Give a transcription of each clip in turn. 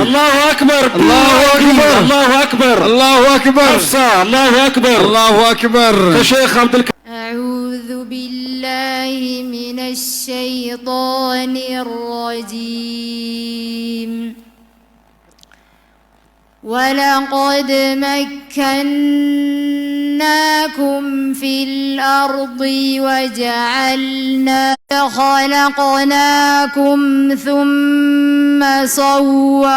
الله أكبر الله أكبر الله أكبر الله أكبر حفصة الله أكبر الله أكبر يا شيخ عبد الكريم. أعوذ بالله من الشيطان الرجيم. ولقد مكناكم في الأرض وجعلنا خلقناكم ثم صورناكم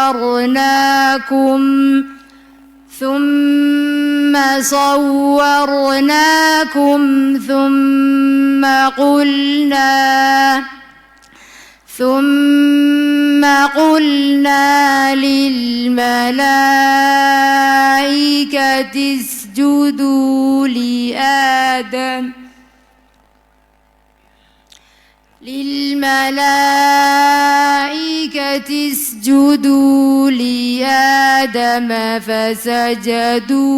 ثم قلنا للملائكة اسجدوا لآدم فسجدوا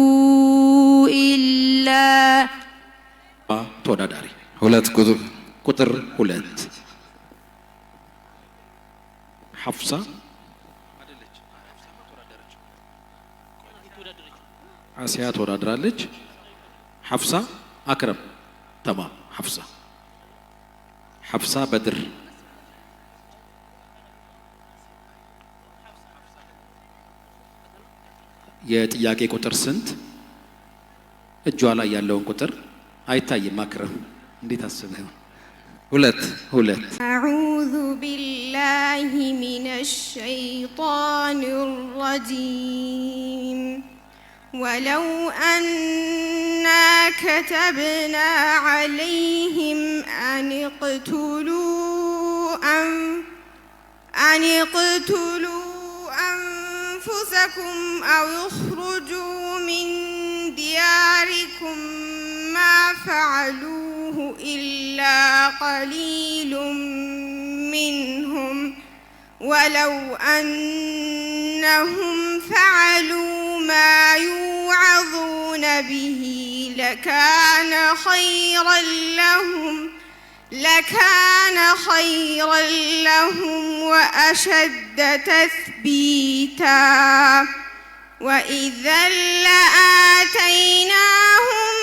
إلا ተወዳዳሪ ሁለት ቁጥር 2 ሐፍሳ አሲያ ተወዳድራለች። ሐፍሳ አክረም ተማም ሐፍሳ በድር የጥያቄ ቁጥር ስንት? እጇ ላይ ያለውን ቁጥር አይታይም። አክረም እንዴት አስበህ? ሁለት أعوذ بالله من الشيطان الرجيم. ولو أنا كتبنا عليهم أن اقتلوا أنفسكم أو اخرجوا من دياركم ما فعلوه إلا قليل منهم ولو أنهم فعلوا ما يوعظون به لكان خيرا لهم وأشد تثبيتا وإذا لآتيناهم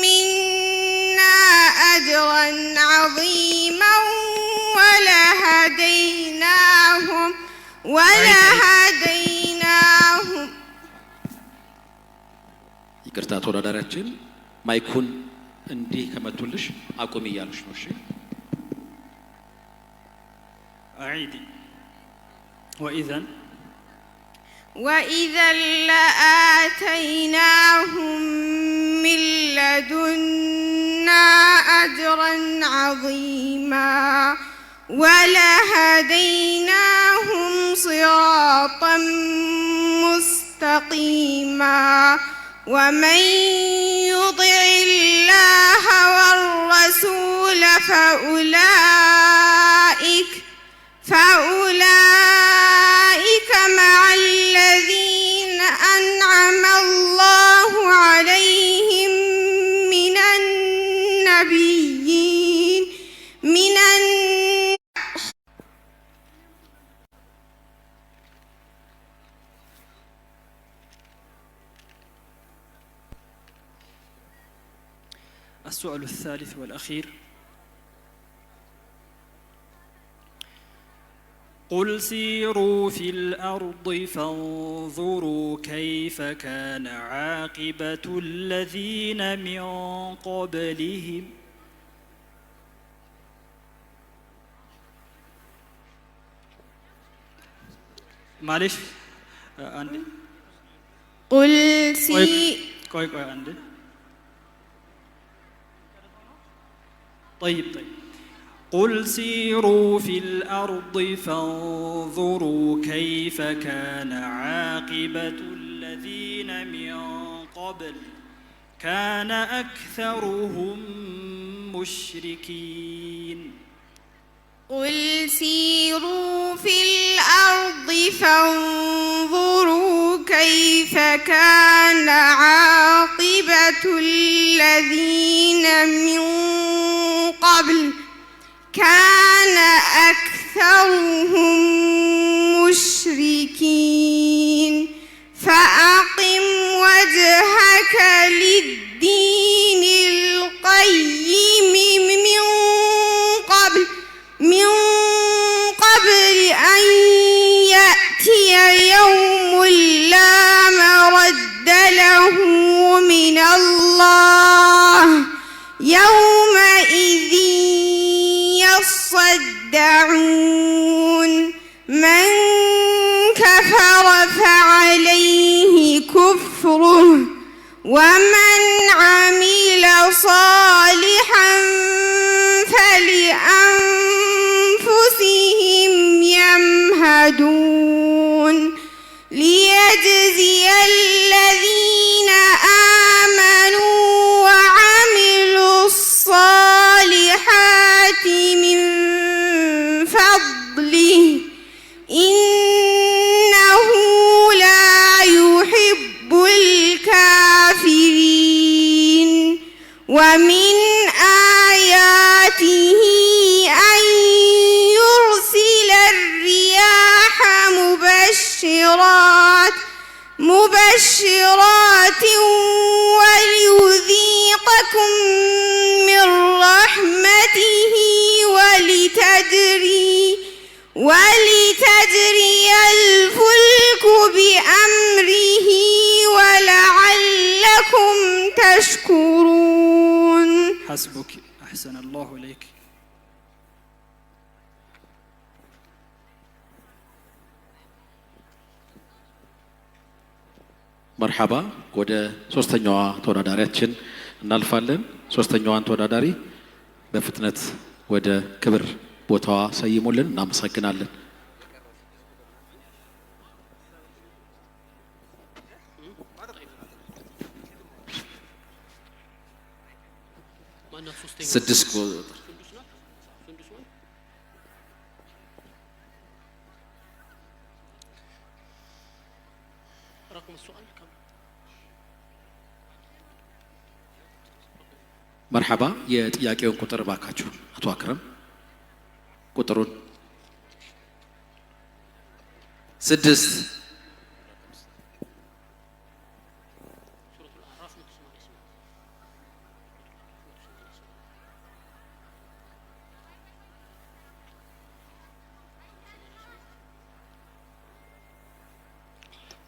منا أجرا عظيما ولهديناهم ይቅርታ ተወዳዳሪያችን ማይኩን እንዲህ ከመቱልሽ አቁም እያሉሽ ነው። እሺ أعيدي. وإذا لآتيناهم من لدنا أجرا عظيما ولهديناهم صراطا مستقيما ومن يطع الله والرسول فأولئك مع الذين أنعم الله عليهم من النبيين السؤال الثالث والأخير. قل سيروا في الأرض فانظروا كيف كان عاقبة الذين من قبلهم معلش عندي قل كوي عندي طيب قل سيروا في الأرض فانظروا كيف كان عاقبة الذين من قبل كان أكثرهم مشركين. قل سيروا في الأرض فانظروا كيف كان عاقبة الذين من قبل كان أكثرهم مشركين فأقم وجهك للدين القيم من قبل أن يأتي يوم لا مرد له من الله يومئذ يصدعون من كفر فعليه كفره ومن عمل صالحا فلأنفسهم يمهدون ليجزي الذين آمنوا وعملوا الصالحات من فضله إنه لا يحب الكافرين ومن آياته أن يرسل الرياح مبشرات وليذيقكم من رحمته ولتجري الفلك بأمره ولعلكم تشكرون. حسبك أحسن الله إليك. መርሐባ ወደ ሶስተኛዋ ተወዳዳሪያችን እናልፋለን። ሶስተኛዋን ተወዳዳሪ በፍጥነት ወደ ክብር ቦታዋ ሰይሙልን። እናመሰግናለን። ስድስት መርሐባ የጥያቄውን ቁጥር ባካችሁ አቶ አክረም ቁጥሩን 6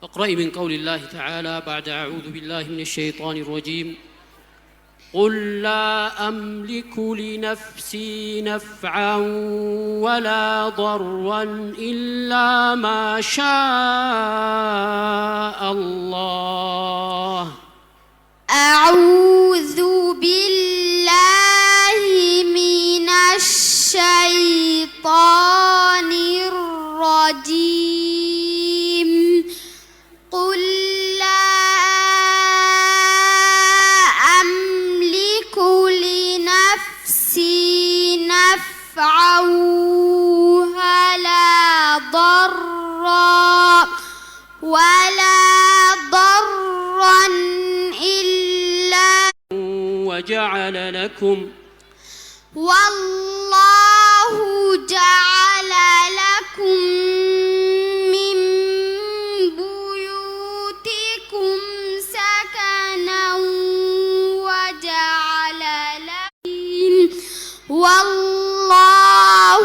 اقرأي من قول الله تعالى بعد أعوذ بالله من الشيطان الرجيم قل لا أملك لنفسي نفعا ولا ضرا إلا ما شاء الله. أعوذ بالله من الشيطان الرجيم قل لا أملك لنفسي نفعا ولا ضرا إلا وجعل لكم والله جعل لكم من بيوتكم سكنا وجعل لكم والله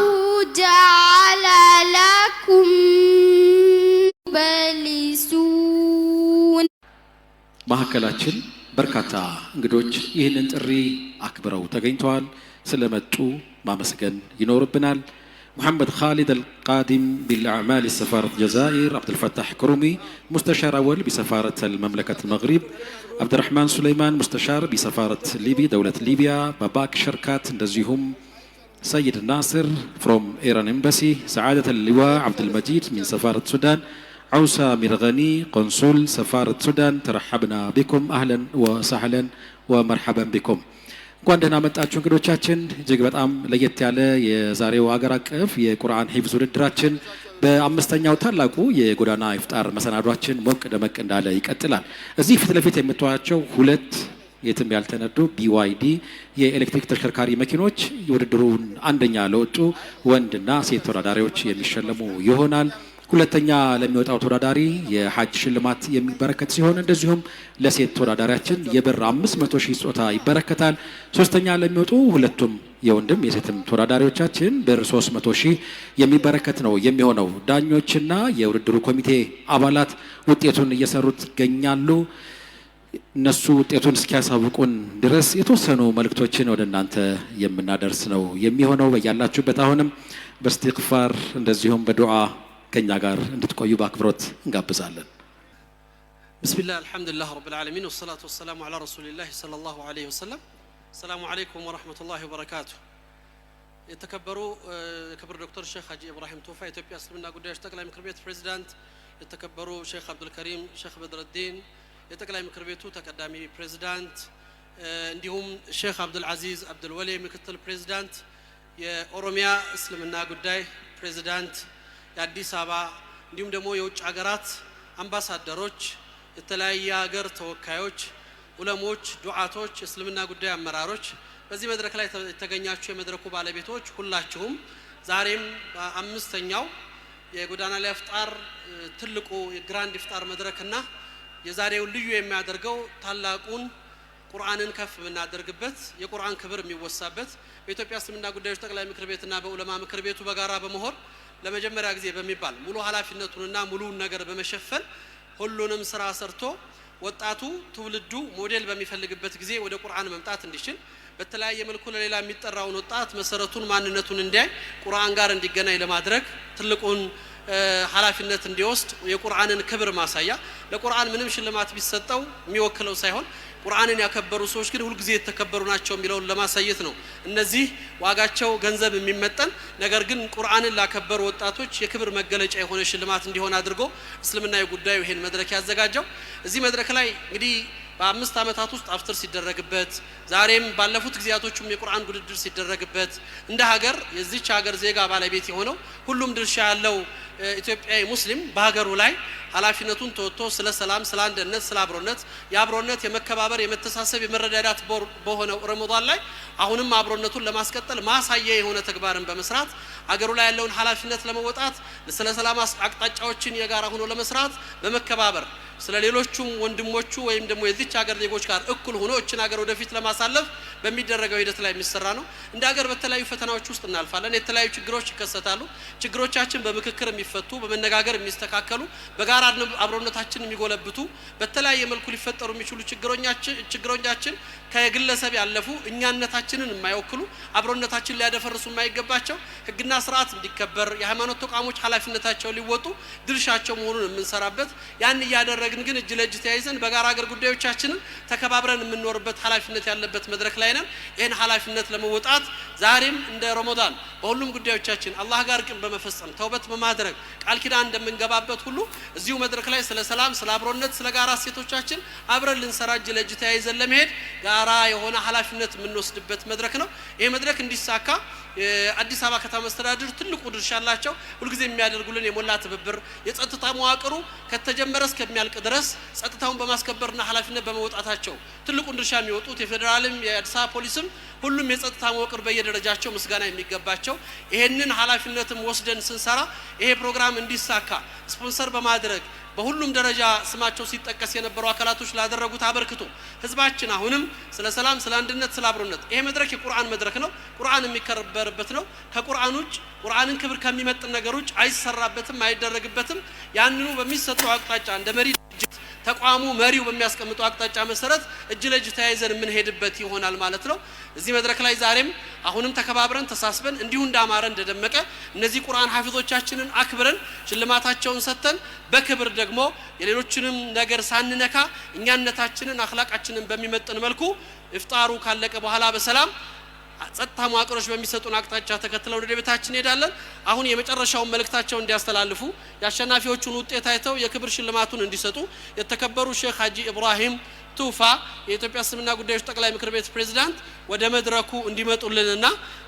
جعل لكم بلسون ማዕከላችን በርካታ እንግዶች ይህንን ጥሪ አክብረው ተገኝተዋል። ስለመጡ ማመስገን ይኖርብናል። محمد خالد القادم بالأعمال سفارة الجزائر، عبد الفتاح كرومي مستشار أول بسفارة المملكة المغرب، عبد الرحمن سليمان مستشار بسفارة ليبيا دولة ليبيا، باباك شركات نزيهم سيد الناصر from Iran Embassy، سعادة اللواء عبد المجيد من سفارة السودان، عوسى مرغني قنصل سفارة السودان، ترحبنا بكم أهلا وسهلا ومرحبا بكم። እንኳን ደህና መጣችሁ እንግዶቻችን። እጅግ በጣም ለየት ያለ የዛሬው ሀገር አቀፍ የቁርአን ሂፍዝ ውድድራችን በአምስተኛው ታላቁ የጎዳና ኢፍጣር መሰናዷችን ሞቅ ደመቅ እንዳለ ይቀጥላል። እዚህ ፊት ለፊት የምታዩቸው ሁለት የትም ያልተነዱ BYD የኤሌክትሪክ ተሽከርካሪ መኪኖች ውድድሩን አንደኛ ለወጡ ወንድና ሴት ተወዳዳሪዎች የሚሸለሙ ይሆናል። ሁለተኛ ለሚወጣው ተወዳዳሪ የሐጅ ሽልማት የሚበረከት ሲሆን እንደዚሁም ለሴት ተወዳዳሪያችን የብር 500,000 ስጦታ ይበረከታል። ሶስተኛ ለሚወጡ ሁለቱም የወንድም የሴትም ተወዳዳሪዎቻችን ብር 300,000 የሚበረከት ነው የሚሆነው። ዳኞችና የውድድሩ ኮሚቴ አባላት ውጤቱን እየሰሩት ይገኛሉ። እነሱ ውጤቱን እስኪያሳውቁን ድረስ የተወሰኑ መልእክቶችን ወደ እናንተ የምናደርስ ነው የሚሆነው። በያላችሁበት አሁንም በእስትግፋር እንደዚሁም በዱዓ ከኛ ጋር እንድትቆዩ በአክብሮት እንጋብዛለን። ቢስሚላህ አልሐምዱሊላህ ረብል ዓለሚን ወሰላቱ ወሰላሙ ዐላ ረሱሊላህ ሰለላሁ ዐለይሂ ወሰለም። ሰላሙ አለይኩም ወራህመቱላሂ ወበረካቱ። የተከበሩ ክብር ዶክተር ሼክ ሀጂ ኢብራሂም ቱፋ የኢትዮጵያ እስልምና ጉዳዮች ጠቅላይ ምክር ቤት ፕሬዝዳንት፣ የተከበሩ ሼክ አብዱል ከሪም ሼክ በድረዲን የጠቅላይ ምክር ቤቱ ተቀዳሚ ፕሬዝዳንት፣ እንዲሁም ሼክ አብዱል አዚዝ አብዱል ወሊ ምክትል ፕሬዝዳንት፣ የኦሮሚያ እስልምና ጉዳይ ፕሬዝዳንት፣ የአዲስ አበባ እንዲሁም ደግሞ የውጭ ሀገራት አምባሳደሮች፣ የተለያየ ሀገር ተወካዮች፣ ዑለሞች፣ ዱዓቶች፣ እስልምና ጉዳይ አመራሮች፣ በዚህ መድረክ ላይ የተገኛችሁ የመድረኩ ባለቤቶች ሁላችሁም ዛሬም በአምስተኛው የጎዳና ላይ ኢፍጣር ትልቁ የግራንድ ኢፍጣር መድረክና የዛሬው ልዩ የሚያደርገው ታላቁን ቁርአንን ከፍ የምናደርግበት የቁርአን ክብር የሚወሳበት በኢትዮጵያ እስልምና ጉዳዮች ጠቅላይ ምክር ቤትና በዑለማ ምክር ቤቱ በጋራ በመሆን ለመጀመሪያ ጊዜ በሚባል ሙሉ ኃላፊነቱንና ሙሉውን ነገር በመሸፈን ሁሉንም ስራ ሰርቶ ወጣቱ ትውልዱ ሞዴል በሚፈልግበት ጊዜ ወደ ቁርአን መምጣት እንዲችል በተለያየ መልኩ ለሌላ የሚጠራውን ወጣት መሰረቱን ማንነቱን እንዲያይ ቁርአን ጋር እንዲገናኝ ለማድረግ ትልቁን ኃላፊነት እንዲወስድ የቁርአንን ክብር ማሳያ ለቁርአን ምንም ሽልማት ቢሰጠው የሚወክለው ሳይሆን ቁርአንን ያከበሩ ሰዎች ግን ሁሉ ጊዜ የተከበሩ ናቸው የሚለውን ለማሳየት ነው። እነዚህ ዋጋቸው ገንዘብ የሚመጠን ነገር ግን ቁርአንን ላከበሩ ወጣቶች የክብር መገለጫ የሆነ ሽልማት እንዲሆን አድርጎ እስልምናዊ ጉዳዩ ይሄን መድረክ ያዘጋጀው። እዚህ መድረክ ላይ እንግዲህ በ5 ዓመታት ውስጥ አፍጥር ሲደረግበት ዛሬም ባለፉት ጊዜያቶችም የቁርአን ውድድር ሲደረግበት እንደ ሀገር የዚች ሀገር ዜጋ ባለቤት የሆነው ሁሉም ድርሻ ያለው ኢትዮጵያዊ ሙስሊም በሀገሩ ላይ ኃላፊነቱን ተወጥቶ ስለ ሰላም፣ ስለ አንድነት፣ ስለ አብሮነት የአብሮነት የመከባበር የመተሳሰብ የመረዳዳት በሆነው ረመዳን ላይ አሁንም አብሮነቱን ለማስቀጠል ማሳያ የሆነ ተግባርን በመስራት ሀገሩ ላይ ያለውን ኃላፊነት ለመወጣት ስለ ሰላም አቅጣጫዎችን የጋራ ሆኖ ለመስራት በመከባበር ስለ ሌሎቹም ወንድሞቹ ወይም ደግሞ የዚች ሀገር ዜጎች ጋር እኩል ሆኖ እችን ሀገር ወደፊት ለማሳለፍ በሚደረገው ሂደት ላይ የሚሰራ ነው። እንደ ሀገር በተለያዩ ፈተናዎች ውስጥ እናልፋለን። የተለያዩ ችግሮች ይከሰታሉ። ችግሮቻችን በምክክር የሚፈቱ በመነጋገር የሚስተካከሉ በጋራ አብሮነታችን የሚጎለብቱ በተለያየ መልኩ ሊፈጠሩ የሚችሉ ችግሮቻችን ከግለሰብ ያለፉ እኛነታችንን የማይወክሉ አብሮነታችን ሊያደፈርሱ የማይገባቸው ህግና ስርዓት እንዲከበር የሃይማኖት ተቋሞች ኃላፊነታቸውን ሊወጡ ድርሻቸው መሆኑን የምንሰራበት ያን እያደረግን ግን እጅ ለእጅ ተያይዘን በጋራ ሀገር ጉዳዮቻችንን ተከባብረን የምንኖርበት ኃላፊነት ያለበት መድረክ ላይ ነን። ይህን ኃላፊነት ለመወጣት ዛሬም እንደ ረመዳን በሁሉም ጉዳዮቻችን አላህ ጋር ቅን በመፈጸም ተውበት በማድረግ ቃል ኪዳን እንደምንገባበት ሁሉ እዚሁ መድረክ ላይ ስለ ሰላም፣ ስለ አብሮነት፣ ስለ ጋራ እሴቶቻችን አብረን ልንሰራ እጅ ለእጅ ተያይዘን ለመሄድ ጋራ የሆነ ኃላፊነት የምንወስድበት መድረክ ነው። ይሄ መድረክ እንዲሳካ አዲስ አበባ ከተማ መስተዳድር ትልቁ ድርሻ አላቸው። ሁልጊዜ የሚያደርጉልን የሞላ ትብብር የጸጥታ መዋቅሩ ከተጀመረ እስከሚያልቅ ድረስ ጸጥታውን በማስከበርና ኃላፊነት በመወጣታቸው ትልቁን ድርሻ የሚወጡት የፌደራልም የአዲስ አበባ ፖሊስም ሁሉም የጸጥታ መዋቅር በየደረጃቸው ምስጋና የሚገባቸው ይሄንን ኃላፊነትም ወስደን ስንሰራ ይሄ ፕሮግራም እንዲሳካ ስፖንሰር በማድረግ በሁሉም ደረጃ ስማቸው ሲጠቀስ የነበሩ አካላቶች ላደረጉት አበርክቶ ህዝባችን አሁንም ስለ ሰላም፣ ስለ አንድነት፣ ስለ አብሮነት ይሄ መድረክ የቁርአን መድረክ ነው። ቁርአን የሚከበርበት ነው። ከቁርአን ውጭ ቁርአንን ክብር ከሚመጥን ነገር ውጭ አይሰራበትም፣ አይደረግበትም። ያንኑ በሚሰጠው አቅጣጫ እንደ መሪ ተቋሙ መሪው በሚያስቀምጠው አቅጣጫ መሰረት እጅ ለእጅ ተያይዘን የምንሄድበት ይሆናል ማለት ነው። እዚህ መድረክ ላይ ዛሬም አሁንም ተከባብረን ተሳስበን እንዲሁ እንዳማረ እንደደመቀ እነዚህ ቁርአን ሐፊዞቻችንን አክብረን ሽልማታቸውን ሰጥተን በክብር ደግሞ የሌሎችንም ነገር ሳንነካ እኛነታችንን አኽላቃችንን በሚመጥን መልኩ ኢፍጣሩ ካለቀ በኋላ በሰላም ጸጥታ መዋቅሮች በሚሰጡን አቅጣጫ ተከትለው ወደ ቤታችን እንሄዳለን። አሁን የመጨረሻውን መልእክታቸውን እንዲያስተላልፉ ያሸናፊዎቹን ውጤት አይተው የክብር ሽልማቱን እንዲሰጡ የተከበሩ ሼክ ሀጂ ኢብራሂም ቱፋ የኢትዮጵያ እስልምና ጉዳዮች ጠቅላይ ምክር ቤት ፕሬዝዳንት ወደ መድረኩ እንዲመጡልንና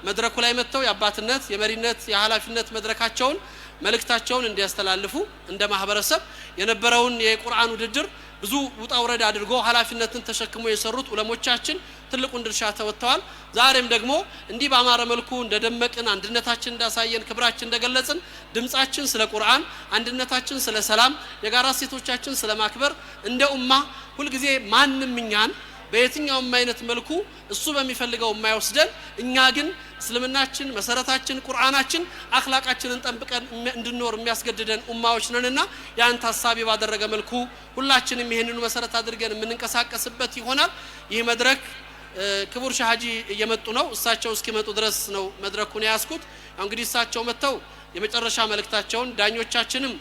መድረኩ ላይ መጥተው የአባትነት የመሪነት የኃላፊነት መድረካቸውን መልእክታቸውን እንዲያስተላልፉ እንደ ማህበረሰብ የነበረውን የቁርአን ውድድር ብዙ ውጣ ውረድ አድርጎ ኃላፊነትን ተሸክሞ የሰሩት ዑለሞቻችን ትልቁን ድርሻ ተወጥተዋል። ዛሬም ደግሞ እንዲህ በአማረ መልኩ እንደደመቅን አንድነታችን እንዳሳየን ክብራችን እንደገለጽን ድምጻችን ስለ ቁርአን አንድነታችን ስለ ሰላም የጋራ ሴቶቻችን ስለ ማክበር እንደ ኡማ ሁሉ ጊዜ ማንንም እኛን በየትኛውም አይነት መልኩ እሱ በሚፈልገው የማይወስደን እኛ ግን እስልምናችን መሰረታችን ቁርአናችን አኽላቃችንን ጠብቀን እንድንኖር የሚያስገድደን ኡማዎች ነንና ያን ታሳቢ ባደረገ መልኩ ሁላችንም ይሄንኑ መሰረት አድርገን የምንንቀሳቀስበት ይሆናል። ይህ መድረክ ክቡር ሻሃጂ እየመጡ ነው። እሳቸው እስኪመጡ ድረስ ነው መድረኩን ያስኩት። እንግዲህ እሳቸው መተው የመጨረሻ መልእክታቸውን ዳኞቻችንም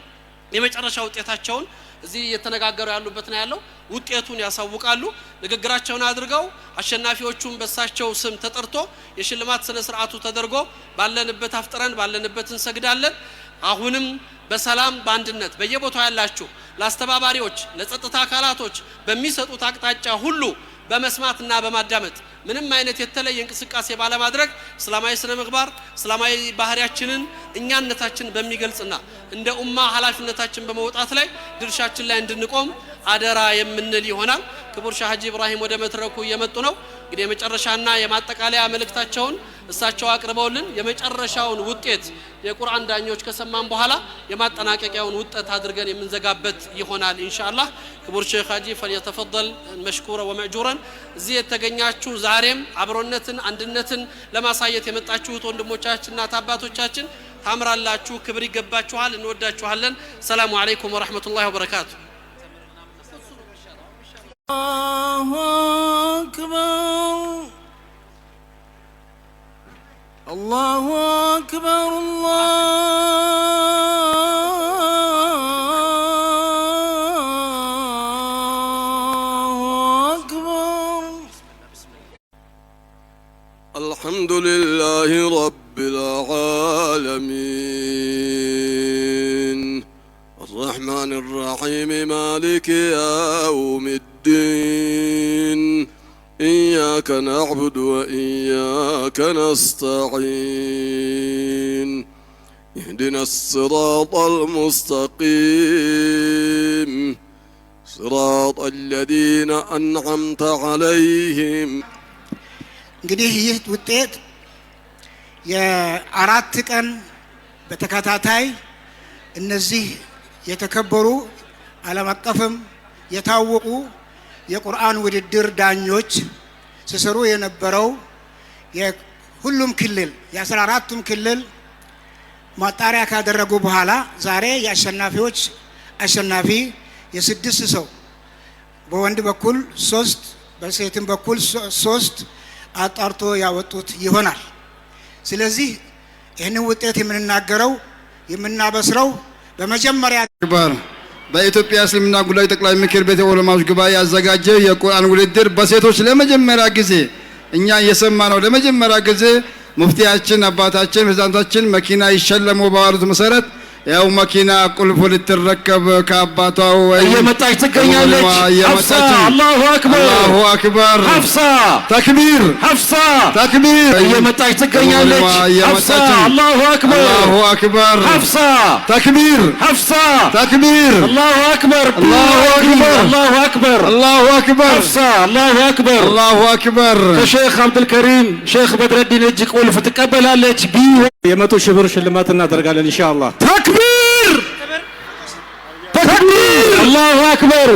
የመጨረሻ ውጤታቸውን እዚህ እየተነጋገሩ ያሉበት ነው ያለው ውጤቱን ያሳውቃሉ። ንግግራቸውን አድርገው አሸናፊዎቹም በሳቸው ስም ተጠርቶ የሽልማት ስነ ስርዓቱ ተደርጎ ባለንበት አፍጥረን ባለንበት እንሰግዳለን። አሁንም በሰላም በአንድነት በየቦታው ያላችሁ ለአስተባባሪዎች ለጸጥታ አካላቶች በሚሰጡት አቅጣጫ ሁሉ በመስማትና በማዳመጥ ምንም አይነት የተለየ እንቅስቃሴ ባለማድረግ እስላማዊ ስነ ምግባር እስላማዊ ባህሪያችንን እኛነታችን በሚገልጽና እንደ ኡማ ኃላፊነታችን በመውጣት ላይ ድርሻችን ላይ እንድንቆም አደራ የምንል ይሆናል። ክቡር ሻሃጂ ኢብራሂም ወደ መድረኩ እየመጡ ነው። እንግዲህ የመጨረሻና የማጠቃለያ መልእክታቸውን እሳቸው አቅርበውልን የመጨረሻውን ውጤት የቁርአን ዳኞች ከሰማን በኋላ የማጠናቀቂያውን ውጤት አድርገን የምንዘጋበት ይሆናል ኢንሻአላህ። ክቡር ሼክ ሀጂ فليتفضل مشكورا ومأجورا እዚህ የተገኛችሁ ዛሬም አብሮነትን አንድነትን ለማሳየት የመጣችሁት ወንድሞቻችንና አባቶቻችን ታምራላችሁ፣ ክብር ይገባችኋል፣ እንወዳችኋለን። ሰላሙ አለይኩም ወራህመቱላሂ ወበረካቱ። الله أكبر الله أكبر الله أكبر. الحمد لله رب العالمين الرحمن الرحيم مالك يوم الدين إياك نعبد وإياك نستعين اهدنا الصراط المستقيم صراط الذين أنعمت عليهم. እንግዲህ ይህ ውጤት የአራት ቀን በተከታታይ እነዚህ የተከበሩ ዓለም አቀፍም የታወቁ የቁርአን ውድድር ዳኞች ሲሰሩ የነበረው የሁሉም ክልል የ14ቱም ክልል ማጣሪያ ካደረጉ በኋላ ዛሬ የአሸናፊዎች አሸናፊ የስድስት ሰው በወንድ በኩል 3 በሴትም በኩል 3 አጣርቶ ያወጡት ይሆናል። ስለዚህ ይህንን ውጤት የምንናገረው የምናበስረው በመጀመሪያ አክበር በኢትዮጵያ እስልምና ጉዳይ ጠቅላይ ምክር ቤት የዑለማዎች ጉባኤ ያዘጋጀው የቁርአን ውድድር በሴቶች ለመጀመሪያ ጊዜ እኛ እየሰማነው ለመጀመሪያ ጊዜ ሙፍቲያችን አባታችን ፕሬዝዳንታችን መኪና ይሸለሙ ባሉት መሰረት ያው መኪና ቁልፍ ልትረከብ ከአባቷ ወይ እየመጣች ትገኛለች። ሐፍሳ አላሁ አክበር አላሁ አክበር ሐፍሳ ተክቢር ሐፍሳ ተክቢር እየመጣች ትገኛለች። ሐፍሳ አላሁ አክበር አላሁ አክበር ሐፍሳ ተክቢር ሐፍሳ ተክቢር አላሁ አክበር አላሁ አክበር አላሁ አክበር አላሁ አክበር ሐፍሳ አላሁ አክበር አላሁ አክበር ከሼክ አብዱልከሪም ሼክ በድረዲን እጅ ቁልፍ ትቀበላለች። የ100 ሺህ ብር ሽልማት እናደርጋለን ኢንሻአላህ። ተክቢር ተክቢር አላሁ አክበር